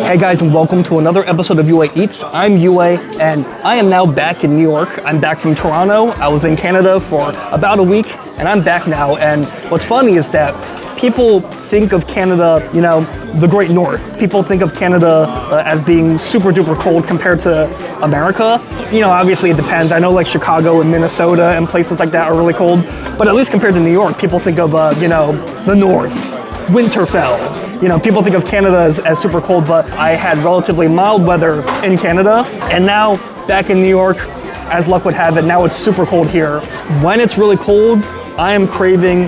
Hey guys, and welcome to another episode of UA Eats. I'm UA, and I am now back in New York. I'm back from Toronto. I was in Canada for about a week, and I'm back now. And what's funny is that people think of Canada, you know, the Great North. People think of Canada as being super duper cold compared to America. You know, obviously it depends. I know like Chicago and Minnesota and places like that are really cold, but at least compared to New York, people think of, you know, the North, Winterfell. You know, people think of Canada as super cold, but I had relatively mild weather in Canada, and now back in New York, as luck would have it, now it's super cold here. When it's really cold, I am craving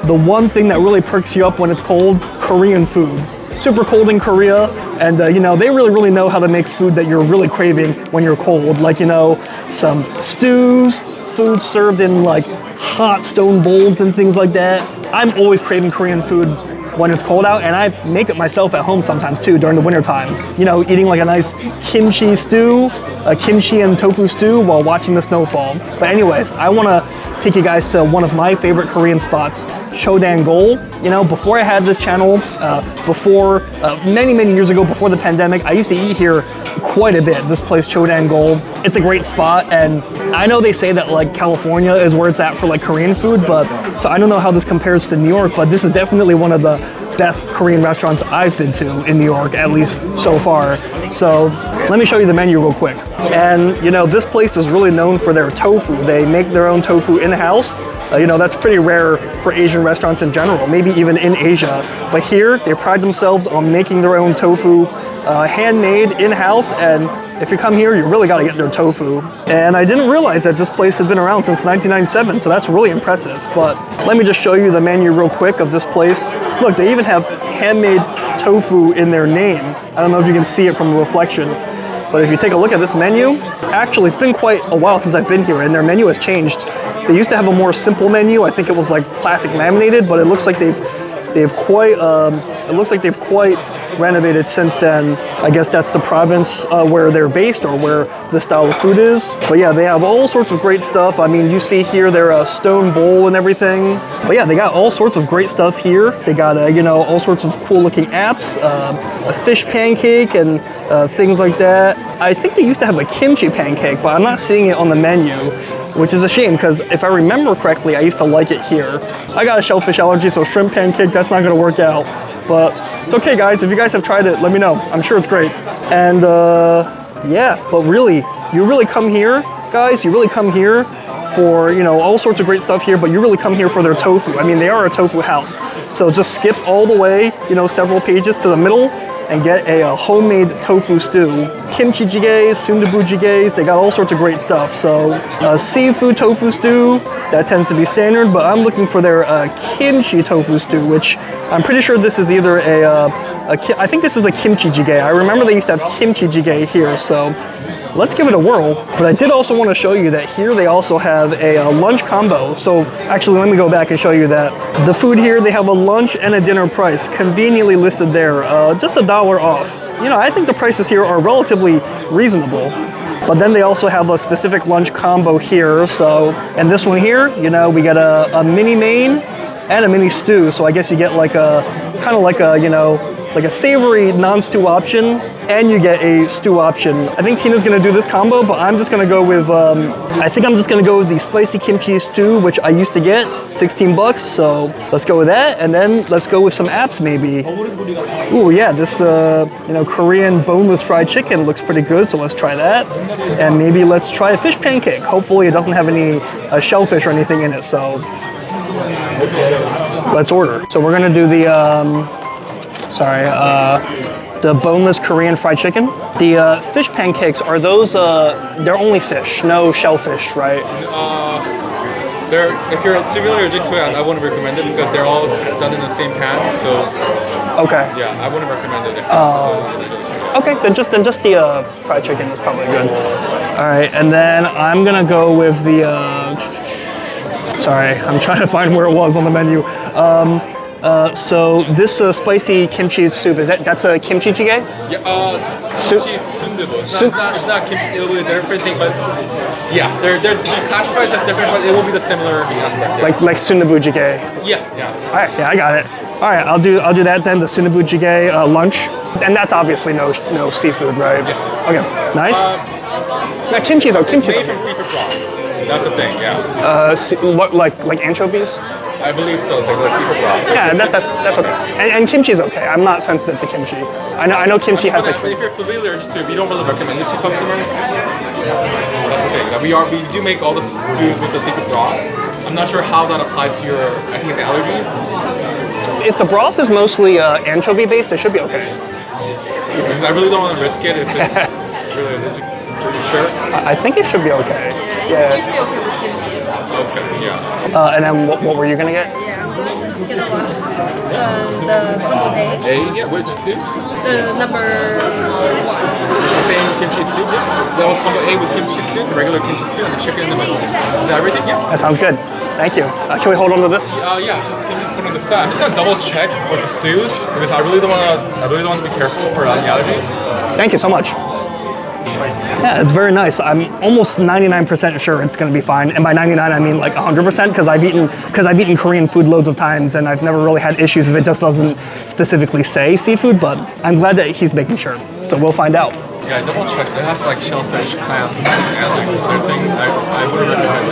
the one thing that really perks you up when it's cold: Korean food. Super cold in Korea, and you know, they really know how to make food that you're really craving when you're cold. Like, you know, some stews, food served in like hot stone bowls and things like that. I'm always craving Korean food when it's cold out, and I make it myself at home sometimes too during the winter time. You know, eating like a nice kimchi stew, a kimchi and tofu stew while watching the snowfall. But anyways, I wanna take you guys to one of my favorite Korean spots, Cho Dang Gol. You know, before I had this channel, many years ago, before the pandemic, I used to eat here quite a bit, this place, Cho Dang Gol. It's a great spot, and I know they say that like California is where it's at for like Korean food, but so I don't know how this compares to New York, but this is definitely one of the best Korean restaurants I've been to in New York, at least so far. So let me show you the menu real quick. And you know, this place is really known for their tofu. They make their own tofu in-house. You know, that's pretty rare for Asian restaurants in general, maybe even in Asia. But here, they pride themselves on making their own tofu, handmade in-house, and if you come here, you really gotta get their tofu. And I didn't realize that this place had been around since 1997, so that's really impressive. But let me just show you the menu real quick of this place. Look, they even have handmade tofu in their name. I don't know if you can see it from the reflection, but if you take a look at this menu, actually it's been quite a while since I've been here, and their menu has changed. They used to have a more simple menu. I think it was like plastic laminated, but it looks like they've quite renovated since then. I guess that's the province where they're based, or where the style of food is. But yeah, they have all sorts of great stuff. I mean, you see here their stone bowl and everything. But yeah, they got all sorts of great stuff here. They got you know, all sorts of cool looking apps, a fish pancake and things like that. I think they used to have a kimchi pancake, but I'm not seeing it on the menu, which is a shame, because if I remember correctly, I used to like it here. I got a shellfish allergy, so shrimp pancake, that's not gonna work out. But it's okay, guys. If you guys have tried it, let me know. I'm sure it's great. And yeah, but really, you really come here, guys, you really come here for, you know, all sorts of great stuff here, but you really come here for their tofu. I mean, they are a tofu house. So just skip all the way, you know, several pages to the middle and get a homemade tofu stew. Kimchi jjigae, sundubu jjigae, they got all sorts of great stuff. So seafood tofu stew, that tends to be standard, but I'm looking for their kimchi tofu stew, which I'm pretty sure this is either I think this is a kimchi jjigae. I remember they used to have kimchi jjigae here, so let's give it a whirl. But I did also want to show you that here they also have a lunch combo. So actually, let me go back and show you that. The food here, they have a lunch and a dinner price, conveniently listed there, just $1 off. You know, I think the prices here are relatively reasonable. But then they also have a specific lunch combo here. So, and this one here, you know, we get a mini main and a mini stew. So I guess you get like a, kind of like a, you know, like a savory non-stew option, and you get a stew option. I think Tina's gonna do this combo, but I'm just gonna go with, I think I'm just gonna go with the spicy kimchi stew, which I used to get, 16 bucks. So let's go with that, and then let's go with some apps maybe. Ooh, yeah, this, you know, Korean boneless fried chicken looks pretty good, so let's try that. And maybe let's try a fish pancake. Hopefully it doesn't have any shellfish or anything in it, so let's order. So we're gonna do the boneless Korean fried chicken. The fish pancakes, are those, they're only fish, no shellfish, right? If you're super allergic to it, I wouldn't recommend it because they're all done in the same pan, so. Okay. Yeah, I wouldn't recommend it. Okay, then just the fried chicken is probably good. All right, and then I'm gonna go with the, sorry, I'm trying to find where it was on the menu. So this spicy kimchi soup, that's a kimchi jjigae? Yeah, soup. It's not kimchi, it'll be a different thing, but yeah, they're classified as different, but it will be the similar aspect. Yeah. Like sundubu jjigae. Yeah. All right, yeah, I got it. All right, I'll do that then, the sundubu jjigae lunch. And that's obviously no seafood, right? Yeah. Okay, nice. Yeah, kimchi's okay. It's made from seafood broth. That's the thing, yeah. What, like anchovies? I believe so. It's like seafood broth. Yeah, that's okay. And kimchi's okay. I'm not sensitive to kimchi. I know kimchi has like. But if you're familiar to, we don't really recommend it to customers. That's the thing. We do make all the stews with the seafood broth. I'm not sure how that applies to your, I think it's allergies. If the broth is mostly anchovy based, it should be okay. Because I really don't want to risk it if it's really allergic. Are you sure? I think it should be okay. Yeah. It's usually okay with kimchi. Okay, yeah. And then what were you gonna get? Yeah, I'm going to get a large the crumbled egg. Yeah, which stew? The number 1. Same kimchi stew. Yeah. That was combo A with kimchi stew, the regular kimchi stew, and the chicken in the middle. Is that everything? Yeah. That sounds good. Thank you. Can we hold on to this? Yeah. Can you just put it on the side? I'm just gonna double check for the stews because I really don't want to be careful for the allergies. Thank you so much. Yeah, it's very nice. I'm almost 99% sure it's going to be fine. And by 99, I mean like 100% because I've eaten Korean food loads of times and I've never really had issues if it just doesn't specifically say seafood, but I'm glad that he's making sure. So we'll find out. Yeah, double check. It has like shellfish, clams, and like other things. I would recommend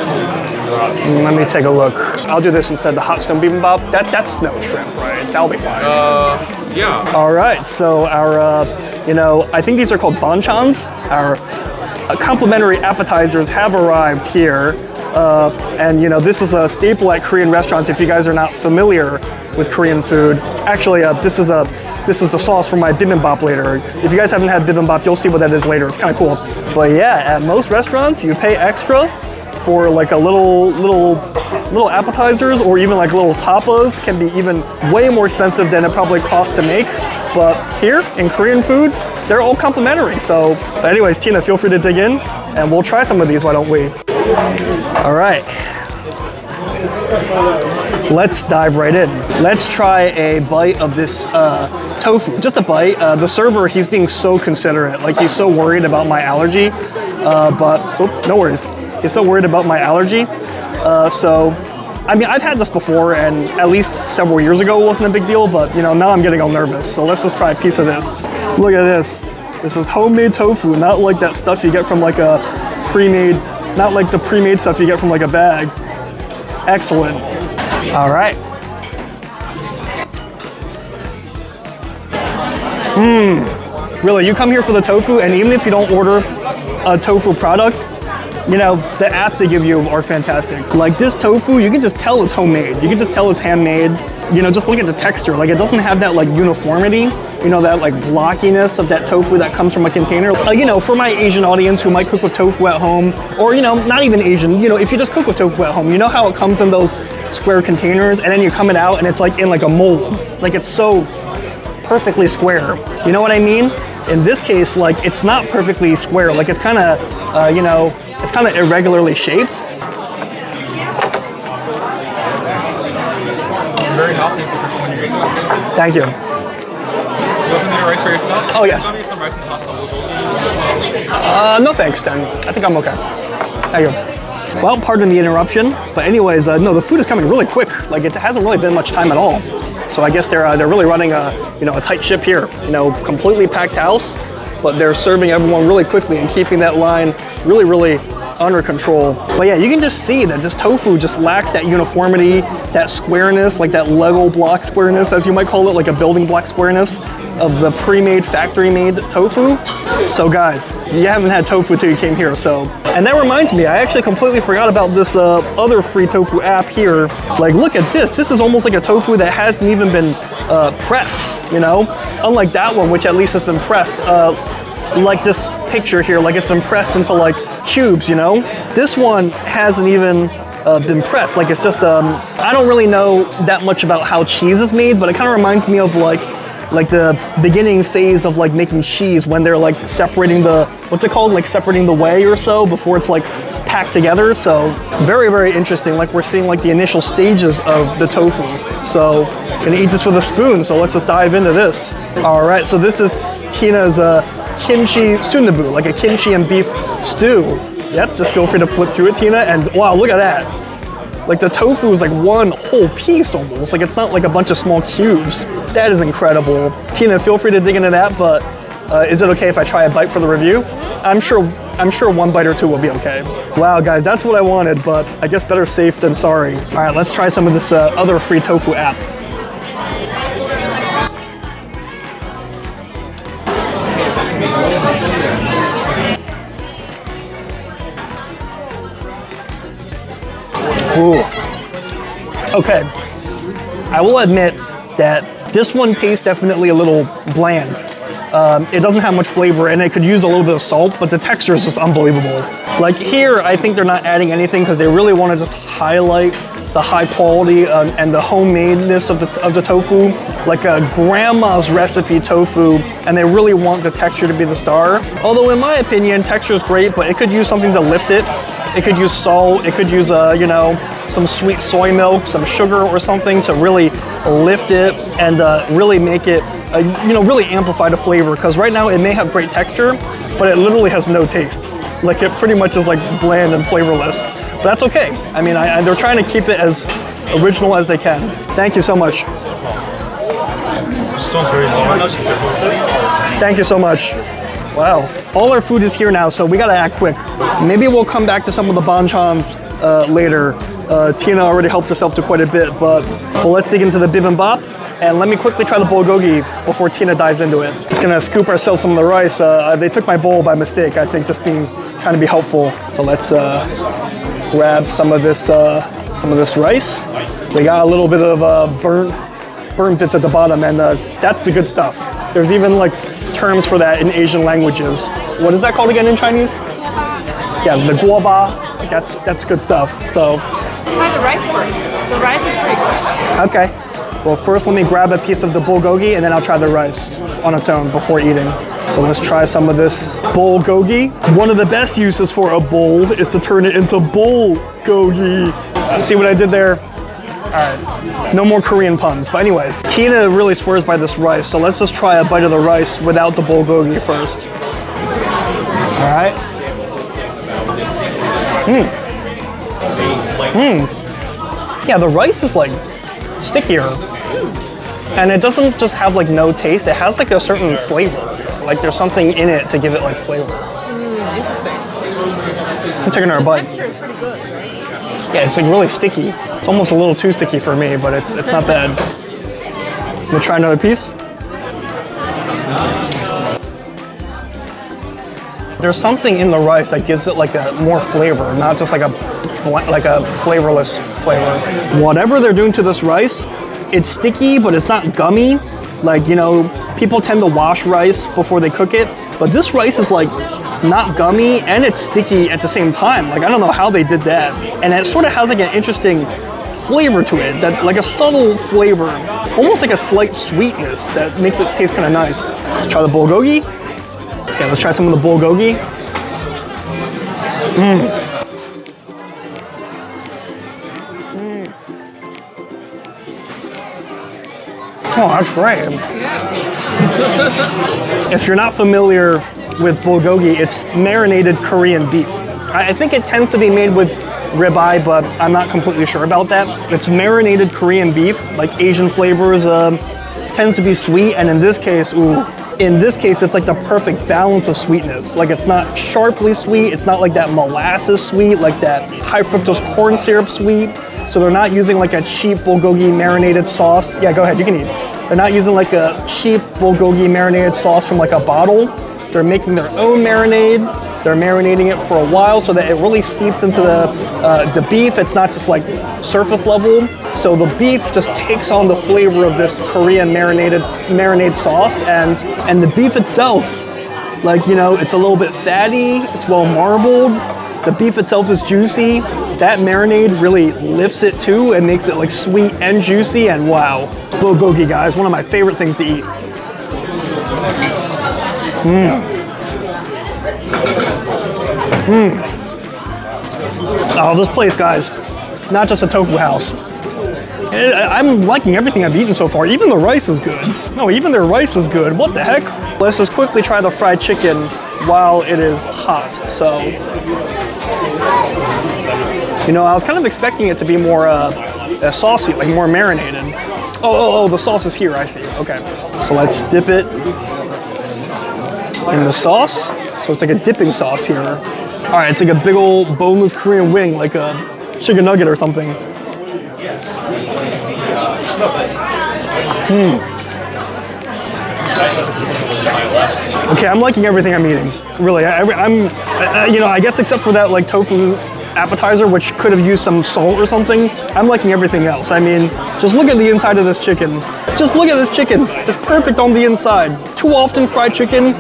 it. Let me take a look. I'll do this instead. The hot stone bibimbap. That's no shrimp, right? That'll be fine. Yeah. All right. So our, I think these are called banchans. Our complimentary appetizers have arrived here. And this is a staple at Korean restaurants if you guys are not familiar with Korean food. Actually, this is the sauce for my bibimbap later. If you guys haven't had bibimbap, you'll see what that is later. It's kind of cool. But yeah, at most restaurants, you pay extra for like a little appetizers or even like little tapas. Can be even way more expensive than it probably costs to make. But here in Korean food, they're all complimentary. So anyways, Tina, feel free to dig in and we'll try some of these, why don't we? All right. Let's dive right in. Let's try a bite of this tofu, just a bite. The server, he's being so considerate. Like he's so worried about my allergy, no worries. He's so worried about my allergy. I mean, I've had this before and at least several years ago it wasn't a big deal, but now I'm getting all nervous. So let's just try a piece of this. Look at this. This is homemade tofu, not like that stuff you get from like a pre-made, not like the pre-made stuff you get from like a bag. Excellent. All right. Really, you come here for the tofu, and even if you don't order a tofu product, the apps they give you are fantastic. Like this tofu, you can just tell it's homemade. You can just tell it's handmade. Just look at the texture. Like it doesn't have that like uniformity, that like blockiness of that tofu that comes from a container. For my Asian audience who might cook with tofu at home, or not even Asian, if you just cook with tofu at home, you know how it comes in those square containers and then you come it out and it's like in like a mold. Like it's so perfectly square. You know what I mean? In this case, like it's not perfectly square. Like it's kind of, it's kind of irregularly shaped. Very healthy when you're getting it. Thank you. You also need a rice for yourself? Oh, yes. I'll need some rice and pasta. No thanks, then. I think I'm okay. Thank you. Well, pardon the interruption, but anyways, no, the food is coming really quick. Like it hasn't really been much time at all. So I guess they're really running a tight ship here. Completely packed house, but they're serving everyone really quickly and keeping that line really under control. But yeah, you can just see that this tofu just lacks that uniformity, that squareness, like that Lego block squareness, as you might call it, like a building block squareness of the pre-made, factory-made tofu. So guys, you haven't had tofu till you came here, so. And that reminds me, I actually completely forgot about this other free tofu app here. Like, look at this. This is almost like a tofu that hasn't even been pressed, Unlike that one, which at least has been pressed. Like this picture here, like it's been pressed into like cubes, This one hasn't even been pressed. Like it's just, I don't really know that much about how cheese is made, but it kind of reminds me of like the beginning phase of like making cheese when they're like separating the, what's it called? Like separating the whey or so before it's like packed together. So very interesting. Like we're seeing like the initial stages of the tofu. So gonna eat this with a spoon. So let's just dive into this. All right, so this is Tina's kimchi sunabu, like a kimchi and beef stew. Yep, just feel free to flip through it, Tina. And wow, look at that. Like the tofu is like one whole piece almost. Like it's not like a bunch of small cubes. That is incredible. Tina, feel free to dig into that, but is it okay if I try a bite for the review? I'm sure one bite or two will be okay. Wow, guys, that's what I wanted, but I guess better safe than sorry. All right, let's try some of this other free tofu app. Ooh. Okay, I will admit that this one tastes definitely a little bland. It doesn't have much flavor and it could use a little bit of salt, but the texture is just unbelievable. Like here, I think they're not adding anything because they really want to just highlight the high quality and the homemadeness of the tofu. Like a grandma's recipe tofu, and they really want the texture to be the star. Although in my opinion, texture is great, but it could use something to lift it. It could use salt, it could use, you know, some sweet soy milk, some sugar or something to really lift it and really make it, you know, really amplify the flavor. Because right now it may have great texture, but it literally has no taste. Like it pretty much is like bland and flavorless. But that's okay. I mean, they're trying to keep it as original as they can. Thank you so much. Thank you so much. Wow, all our food is here now, so we gotta act quick. Maybe we'll come back to some of the banchans later. Tina already helped herself to quite a bit, but let's dig into the bibimbap. And let me quickly try the bulgogi before Tina dives into it. Just gonna scoop ourselves some of the rice. They took my bowl by mistake, I think, just trying to be helpful. So let's grab some of this rice. We got a little bit of burnt bits at the bottom, and that's the good stuff. There's even like terms for that in Asian languages. What is that called again in Chinese? Yeah, the guoba. That's good stuff. So Try the rice first. The rice is pretty good. okay. Well, first let me grab a piece of the bulgogi, and then I'll try the rice on its own before eating. So let's try some of this bulgogi. One of the best uses for a bowl is to turn it into bulgogi. See what I did there? All right, no more Korean puns. But anyways, Tina really swears by this rice, so let's just try a bite of the rice without the bulgogi first. All right. Yeah, the rice is like stickier. And it doesn't just have like no taste, it has like a certain flavor. Like there's something in it to give it like flavor. Interesting. I'm taking our bite. Texture is pretty good, right? Yeah, it's like really sticky. It's almost a little too sticky for me, but it's not bad. I'm gonna try another piece. There's something in the rice that gives it like a more flavor, not just like a flavorless flavor. Whatever they're doing to this rice, it's sticky, but it's not gummy. Like, you know, people tend to wash rice before they cook it, but this rice is like not gummy and it's sticky at the same time. Like, I don't know how they did that. And it sort of has like an interesting flavor to it, that like a subtle flavor, almost like a slight sweetness that makes it taste kind of nice. Let's try the bulgogi. Okay, let's try some of the bulgogi. Oh, that's great. If you're not familiar with bulgogi, it's marinated Korean beef. I think it tends to be made with ribeye, but I'm not completely sure about that. It's marinated Korean beef, like Asian flavors, tends to be sweet, and in this case, it's like the perfect balance of sweetness. Like it's not sharply sweet, it's not like that molasses sweet, like that high fructose corn syrup sweet. So they're not using like a cheap bulgogi marinated sauce. Yeah, go ahead, you can eat. They're not using like a cheap bulgogi marinated sauce from like a bottle. They're making their own marinade. They're marinating it for a while so that it really seeps into the beef. It's not just like surface level. So the beef just takes on the flavor of this Korean marinade sauce, and the beef itself, like, you know, it's a little bit fatty, it's well marbled. The beef itself is juicy. That marinade really lifts it too and makes it like sweet and juicy, and wow. Bulgogi, guys, one of my favorite things to eat. Oh, this place, guys, not just a tofu house. I'm liking everything I've eaten so far. Even the rice is good. No, even their rice is good. What the heck? Let's just quickly try the fried chicken while it is hot. So, You know, I was kind of expecting it to be more saucy, like more marinated. Oh, the sauce is here, I see. Okay, so let's dip it in the sauce. So it's like a dipping sauce here. All right, it's like a big old boneless Korean wing, like a chicken nugget or something. Okay, I'm liking everything I'm eating. Really, you know, I guess except for that like tofu appetizer, which could have used some salt or something. I'm liking everything else. I mean, just look at the inside of this chicken. Just look at this chicken. It's perfect on the inside. Too often fried chicken,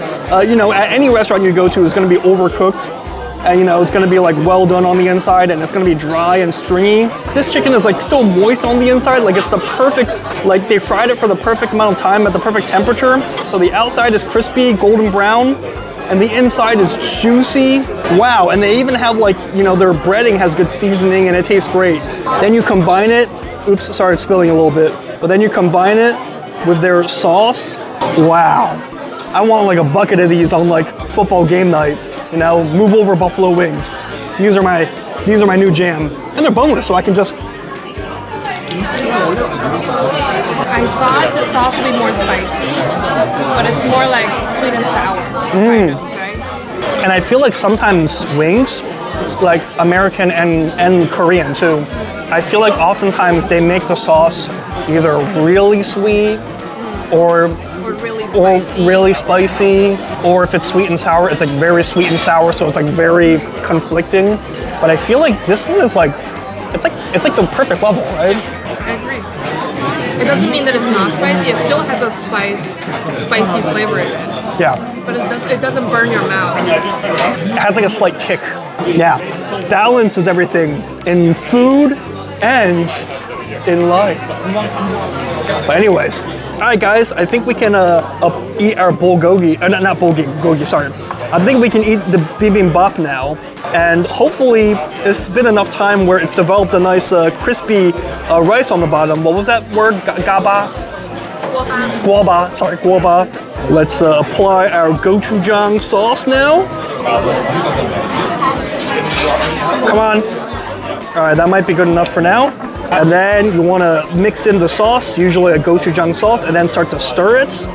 you know, at any restaurant you go to is gonna be overcooked. And you know, it's gonna be like well done on the inside and it's gonna be dry and stringy. This chicken is like still moist on the inside, like it's the perfect, like they fried it for the perfect amount of time at the perfect temperature. So the outside is crispy, golden brown, and the inside is juicy. Wow, and they even have like, you know, their breading has good seasoning and it tastes great. Then you combine it, oops, sorry, it's spilling a little bit. But then you combine it with their sauce. Wow, I want like a bucket of these on like football game night. You know, move over buffalo wings. These are my new jam. And they're boneless, so I can just... I thought the sauce would be more spicy, but it's more like sweet and sour. Right? And I feel like sometimes wings, like American and Korean too, I feel like oftentimes they make the sauce either really sweet or really spicy, or if it's sweet and sour, it's like very sweet and sour, so it's like very conflicting. But I feel like this one is like, it's like the perfect level, right? I agree. It doesn't mean that it's not spicy. It still has a spicy flavor in it. Yeah. But it doesn't burn your mouth. It has like a slight kick. Yeah. Balance is everything in food and in life. But anyways, all right, guys. I think we can eat our bulgogi. Not bulgogi. Sorry. I think we can eat the bibimbap now, and hopefully it's been enough time where it's developed a nice crispy rice on the bottom. What was that word? Gaba? Guaba. Sorry, guaba. Let's apply our gochujang sauce now. Come on. All right, that might be good enough for now. And then you want to mix in the sauce, usually a gochujang sauce, and then start to stir it.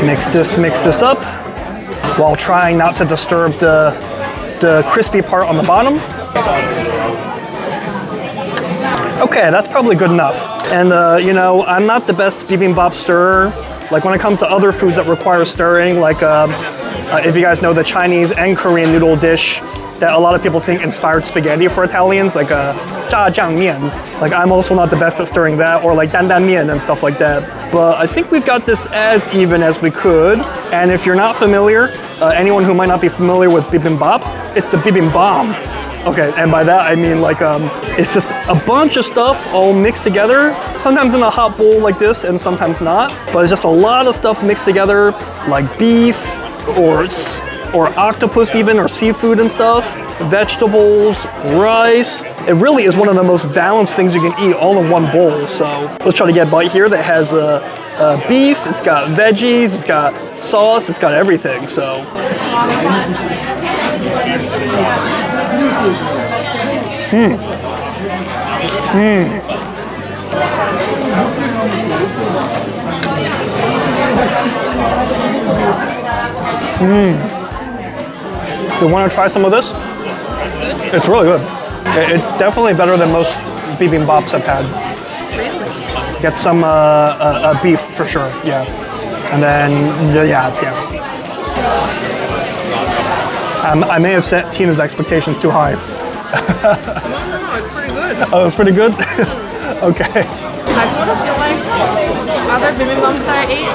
Mix this up while trying not to disturb the crispy part on the bottom. Okay, that's probably good enough. And you know, I'm not the best bibimbap stirrer. Like when it comes to other foods that require stirring, like if you guys know the Chinese and Korean noodle dish that a lot of people think inspired spaghetti for Italians, like jjajangmian. Like I'm also not the best at stirring that, or like dandanmian and stuff like that. But I think we've got this as even as we could. And if you're not familiar, anyone who might not be familiar with bibimbap, it's the bibimbap. Okay, and by that I mean like it's just a bunch of stuff all mixed together, sometimes in a hot bowl like this and sometimes not, but it's just a lot of stuff mixed together, like beef or octopus even, or seafood and stuff, vegetables, rice. It really is one of the most balanced things you can eat all in one bowl. So let's try to get a bite here that has beef, it's got veggies, it's got sauce, it's got everything, so. You want to try some of this? It's really good. It's definitely better than most bibimbaps I've had. Really? Get some beef for sure, yeah. And then, yeah. I may have set Tina's expectations too high. No, it's pretty good. Oh, it's pretty good? Okay. I sort of feel like other bibimbaps that I ate,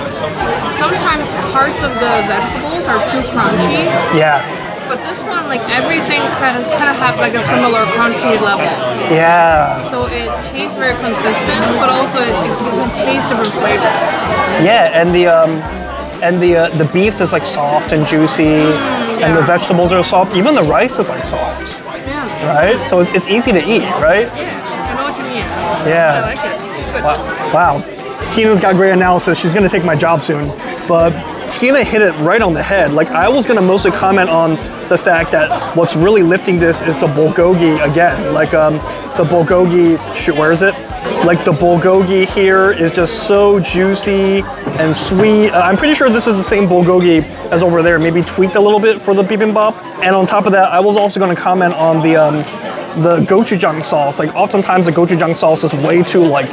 sometimes parts of the vegetables are too crunchy. Yeah. But this one, like everything kind of have like a similar crunchy level. Yeah. So it tastes very consistent, but also it can taste different flavors. Yeah, and the beef is like soft and juicy, and the vegetables are soft. Even the rice is like soft. Yeah. Right? So it's easy to eat, right? Yeah, I know what you mean. Yeah. I like it. It's good. Wow. Tina's got great analysis. She's gonna take my job soon. But Tina hit it right on the head. Like I was gonna mostly comment on the fact that what's really lifting this is the bulgogi again. Like the bulgogi, shoot, where is it? Like the bulgogi here is just so juicy and sweet. I'm pretty sure this is the same bulgogi as over there, maybe tweaked a little bit for the bibimbap. And on top of that, I was also gonna comment on the gochujang sauce. Like oftentimes the gochujang sauce is way too like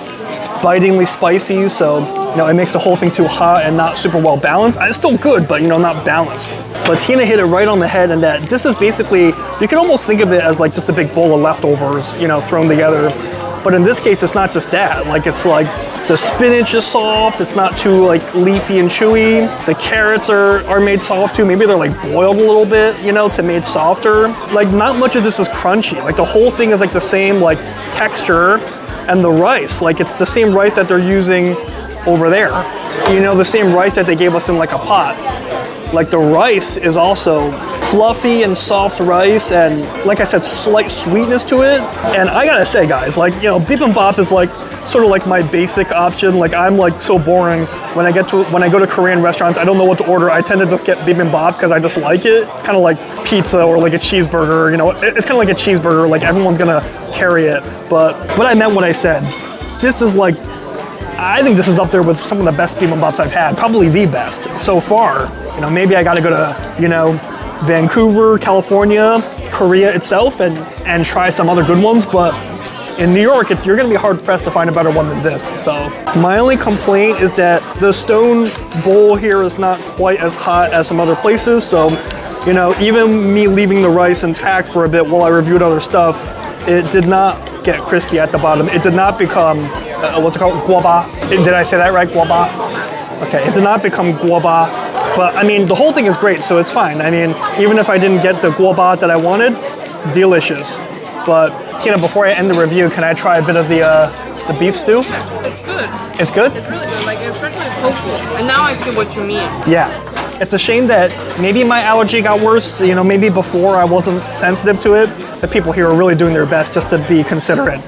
bitingly spicy, so you know, it makes the whole thing too hot and not super well balanced. It's still good, but you know, not balanced. But Tina hit it right on the head, and that this is basically, you can almost think of it as like just a big bowl of leftovers, you know, thrown together. But in this case, it's not just that. Like it's like the spinach is soft, it's not too like leafy and chewy. The carrots are made soft too. Maybe they're like boiled a little bit, you know, to made softer. Like not much of this is crunchy. Like the whole thing is like the same like texture. And the rice, like it's the same rice that they're using over there. You know, the same rice that they gave us in like a pot. Like the rice is also fluffy and soft rice, and like I said, slight sweetness to it. And I gotta say, guys, like, you know, bibimbap is like sort of like my basic option. Like I'm like so boring when I go to Korean restaurants. I don't know what to order. I tend to just get bibimbap because I just like it. It's kind of like pizza or like a cheeseburger. You know, it's kind of like a cheeseburger. Like everyone's gonna carry it. But what I meant when I said this is like, I think this is up there with some of the best bibimbaps I've had. Probably the best so far. You know, maybe I got to go to, you know, Vancouver, California, Korea itself, and try some other good ones. But in New York, you're gonna be hard pressed to find a better one than this. So my only complaint is that the stone bowl here is not quite as hot as some other places. So, you know, even me leaving the rice intact for a bit while I reviewed other stuff, it did not get crispy at the bottom. It did not become, what's it called, guoba. Did I say that right, guoba? Okay, it did not become guoba. But I mean, the whole thing is great, so it's fine. I mean, even if I didn't get the guoba that I wanted, delicious. But Tina, before I end the review, can I try a bit of the beef stew? It's good. It's good? It's really good, like especially tofu. And now I see what you mean. Yeah. It's a shame that maybe my allergy got worse. You know, maybe before I wasn't sensitive to it. The people here are really doing their best just to be considerate.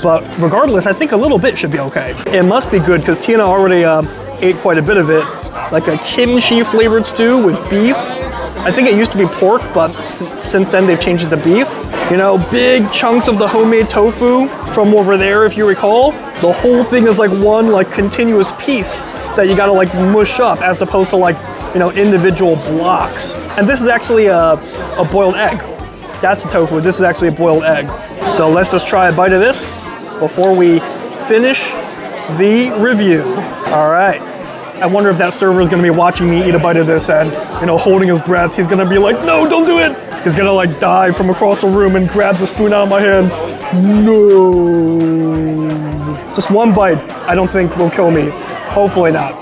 But regardless, I think a little bit should be okay. It must be good because Tina already ate quite a bit of it. Like a kimchi flavored stew with beef. I think it used to be pork, but since then they've changed it to beef. You know, big chunks of the homemade tofu from over there, if you recall. The whole thing is like one like continuous piece that you gotta like mush up as opposed to like, you know, individual blocks. And this is actually a boiled egg. That's the tofu, this is actually a boiled egg. So let's just try a bite of this before we finish the review. All right. I wonder if that server is gonna be watching me eat a bite of this and, you know, holding his breath. He's gonna be like, no, don't do it. He's gonna like dive from across the room and grabs the spoon out of my hand. No. Just one bite, I don't think will kill me. Hopefully not.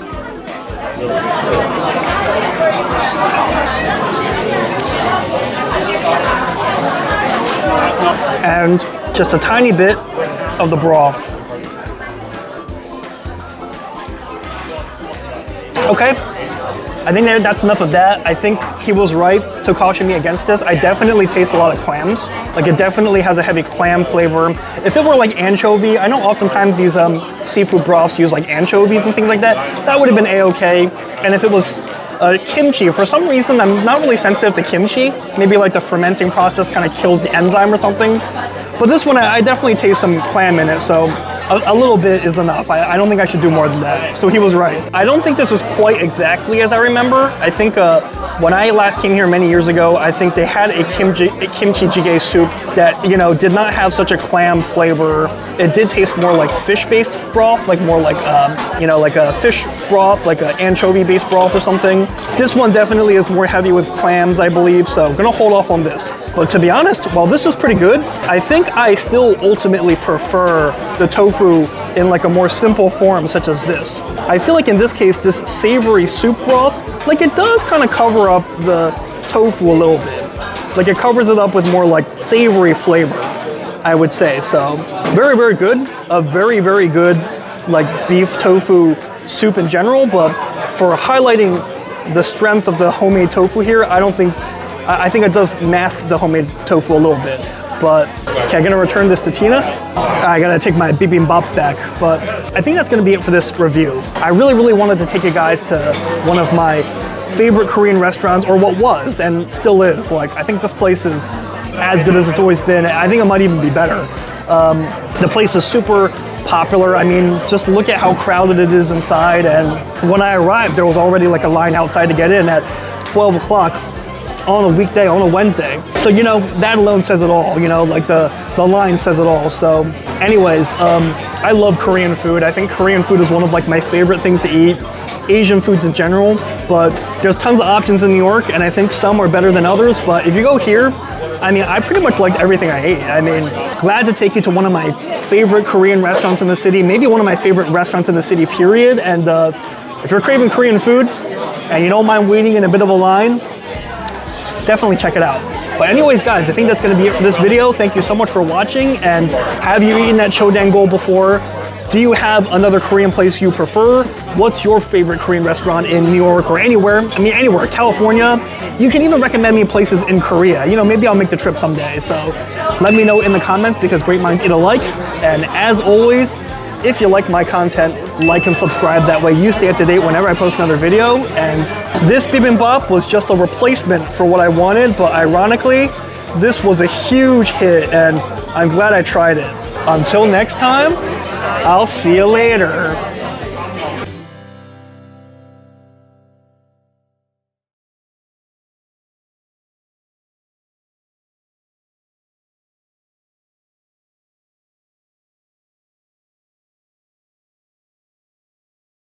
And just a tiny bit of the broth. Okay, I think that's enough of that. I think he was right to caution me against this. I definitely taste a lot of clams. Like it definitely has a heavy clam flavor. If it were like anchovy, I know oftentimes these seafood broths use like anchovies and things like that. That would have been a-okay. And if it was kimchi, for some reason, I'm not really sensitive to kimchi. Maybe like the fermenting process kind of kills the enzyme or something. But this one, I definitely taste some clam in it, so a little bit is enough. I don't think I should do more than that. So he was right. I don't think this is quite exactly as I remember. I think when I last came here many years ago, I think they had a kimchi jjigae soup that, you know, did not have such a clam flavor. It did taste more like fish-based broth, like more like, you know, like a fish broth, like an anchovy-based broth or something. This one definitely is more heavy with clams, I believe, so I'm gonna hold off on this. But to be honest, while this is pretty good, I think I still ultimately prefer the tofu in like a more simple form such as this. I feel like in this case, this savory soup broth, like it does kind of cover up the tofu a little bit. Like it covers it up with more like savory flavor, I would say. So very, very good. A very, very good like beef tofu soup in general, but for highlighting the strength of the homemade tofu here, I think it does mask the homemade tofu a little bit. But okay, I'm gonna return this to Tina. I gotta take my bibimbap back, but I think that's gonna be it for this review. I really, really wanted to take you guys to one of my favorite Korean restaurants, or what was and still is. Like, I think this place is as good as it's always been. I think it might even be better. The place is super popular. I mean, just look at how crowded it is inside. And when I arrived, there was already like a line outside to get in at 12 o'clock on a weekday, on a Wednesday. So, you know, that alone says it all, you know, like the line says it all. So anyways, I love Korean food. I think Korean food is one of like my favorite things to eat. Asian foods in general, but there's tons of options in New York, and I think some are better than others. But if you go here, I mean, I pretty much liked everything I ate. I mean, glad to take you to one of my favorite Korean restaurants in the city, maybe one of my favorite restaurants in the city, period. And if you're craving Korean food and you don't mind waiting in a bit of a line, definitely check it out. But anyways, guys, I think that's gonna be it for this video. Thank you so much for watching, and have you eaten at Cho Dang Gol before? Do you have another Korean place you prefer? What's your favorite Korean restaurant in New York or anywhere? I mean, anywhere, California. You can even recommend me places in Korea. You know, maybe I'll make the trip someday. So let me know in the comments, because great minds eat alike. And as always, if you like my content, like and subscribe. That way you stay up to date whenever I post another video. And this bibimbap was just a replacement for what I wanted, but ironically, this was a huge hit, and I'm glad I tried it. Until next time, I'll see you later.